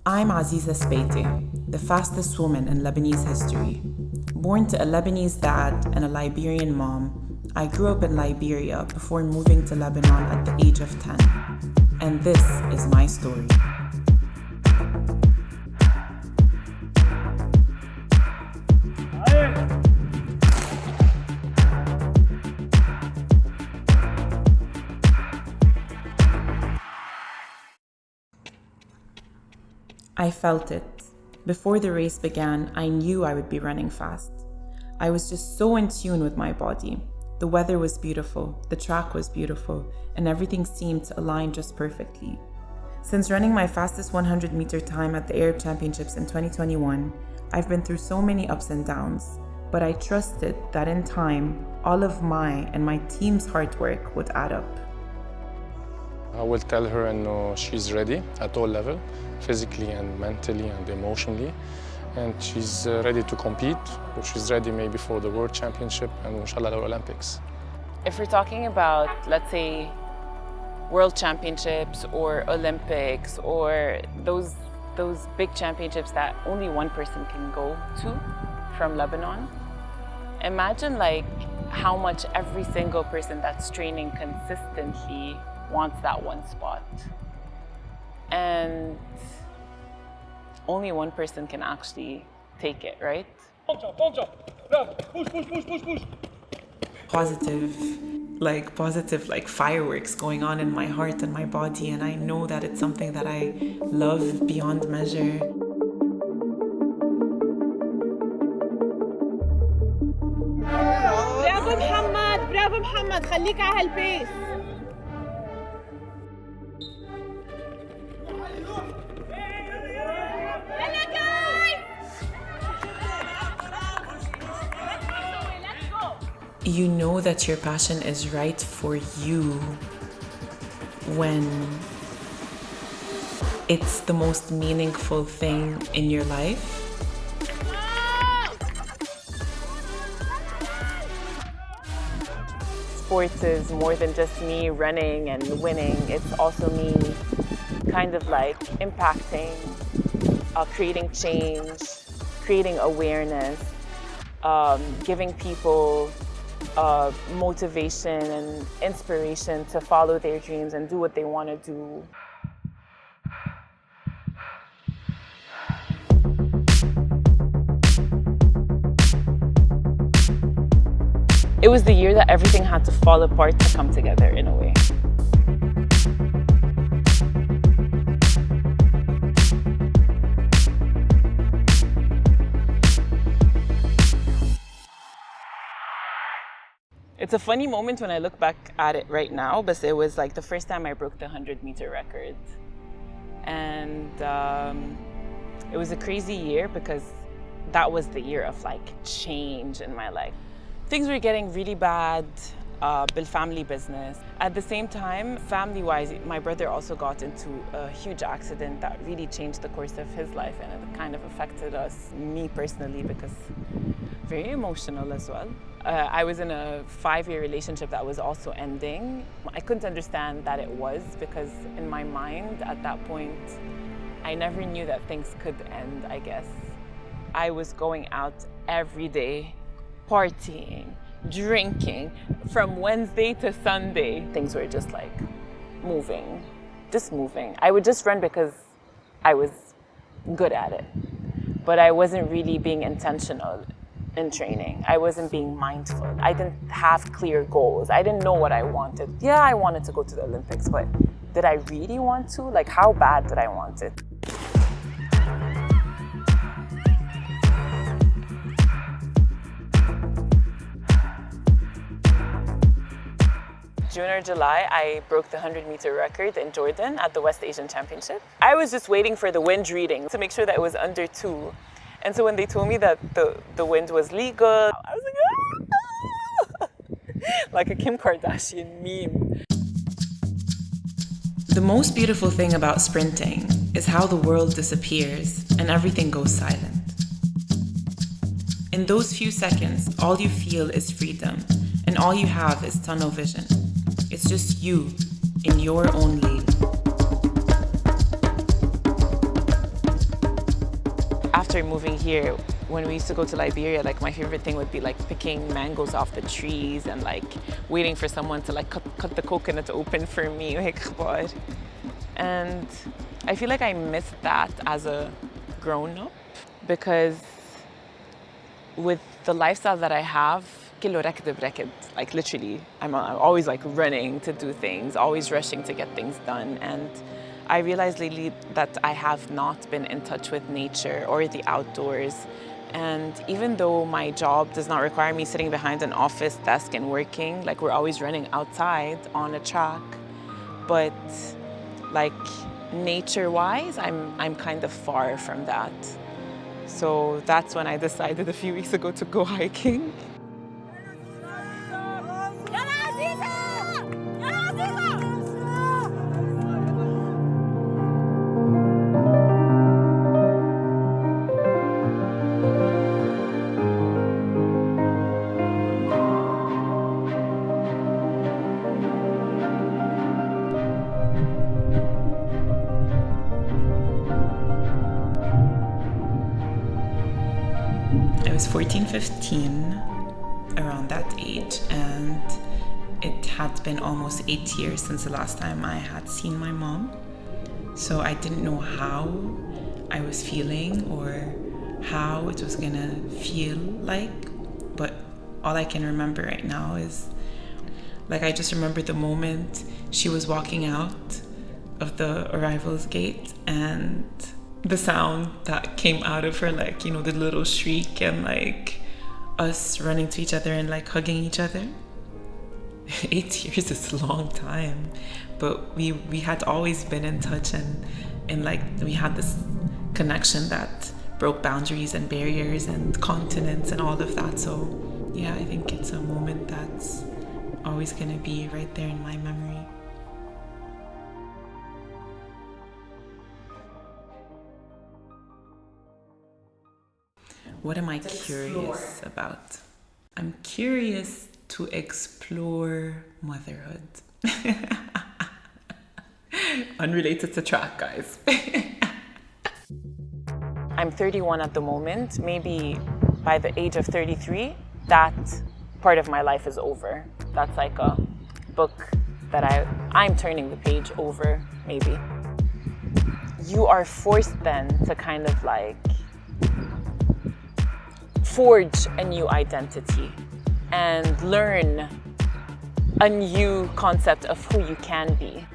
I'm Aziza Sbaity, the fastest woman in Lebanese history. Born to a Lebanese dad and a Liberian mom, I grew up in Liberia before moving to Lebanon at the age of 10. And this is my story. I felt it. Before the race began, I knew I would be running fast. I was just so in tune with my body. The weather was beautiful, the track was beautiful, and everything seemed to align just perfectly. Since running my fastest 100-meter time at the Arab Championships in 2021, I've been through so many ups and downs, but I trusted that in time, all of my and my team's hard work would add up. I will tell her she's ready at all levels, physically and mentally and emotionally, and she's ready to compete. She's ready maybe for the World Championship and inshallah the Olympics. If we're talking about, let's say, World Championships or Olympics or those big championships that only one person can go to from Lebanon, imagine like how much every single person that's training consistently wants that one spot. And only one person can actually take it, right? Positive fireworks going on in my heart and my body, and I know that it's something that I love beyond measure. برافو محمد خليك على هالبيس. You know that your passion is right for you when it's the most meaningful thing in your life. Sports is more than just me running and winning. It's also me kind of like impacting, creating change, creating awareness, giving people motivation and inspiration to follow their dreams and do what they want to do. It was the year that everything had to fall apart to come together in a way. It's a funny moment when I look back at it right now, but it was like the first time I broke the 100-meter record. And it was a crazy year because that was the year of like change in my life. Things were getting really bad, family business. At the same time, family-wise, my brother also got into a huge accident that really changed the course of his life, and it kind of affected us, me personally, because very emotional as well. I was in a 5-year relationship that was also ending. I couldn't understand that it was because in my mind at that point, I never knew that things could end, I guess. I was going out every day, partying, drinking, from Wednesday to Sunday. Things were just like moving. I would just run because I was good at it, but I wasn't really being intentional in training. I wasn't being mindful. I didn't have clear goals. I didn't know what I wanted. Yeah, I wanted to go to the Olympics, but did I really want to? Like, how bad did I want it? June or July, I broke the 100-meter record in Jordan at the West Asian Championship. I was just waiting for the wind reading to make sure that it was under 2. And so when they told me that the wind was legal, I was like, ah! Like a Kim Kardashian meme. The most beautiful thing about sprinting is how the world disappears and everything goes silent. In those few seconds, all you feel is freedom, and all you have is tunnel vision. It's just you in your own lane. after moving here, when we used to go to Liberia, like my favorite thing would be like picking mangoes off the trees and like waiting for someone to like cut the coconut open for me. And I feel like I missed that as a grown-up, because with the lifestyle that I have, like literally, I'm always like running to do things, always rushing to get things done. And I realized lately that I have not been in touch with nature or the outdoors. And even though my job does not require me sitting behind an office desk and working, like we're always running outside on a track, but like nature-wise, I'm kind of far from that. So that's when I decided a few weeks ago to go hiking. I was 14, 15, around that age, and it had been almost 8 years since the last time I had seen my mom. So I didn't know how I was feeling or how it was gonna feel like, but all I can remember right now is, like, I just remember the moment she was walking out of the arrivals gate and the sound that came out of her, like, you know, the little shriek, and like us running to each other and like hugging each other. 8 years is a long time, but we had always been in touch, and like we had this connection that broke boundaries and barriers and continents and all of that. So yeah, I think it's a moment that's always gonna be right there in my memory. What am I curious about? I'm curious to explore motherhood. Unrelated to track, guys. I'm 31 at the moment. Maybe by the age of 33, that part of my life is over. That's like a book that I'm turning the page over, maybe. You are forced then to kind of like forge a new identity and learn a new concept of who you can be.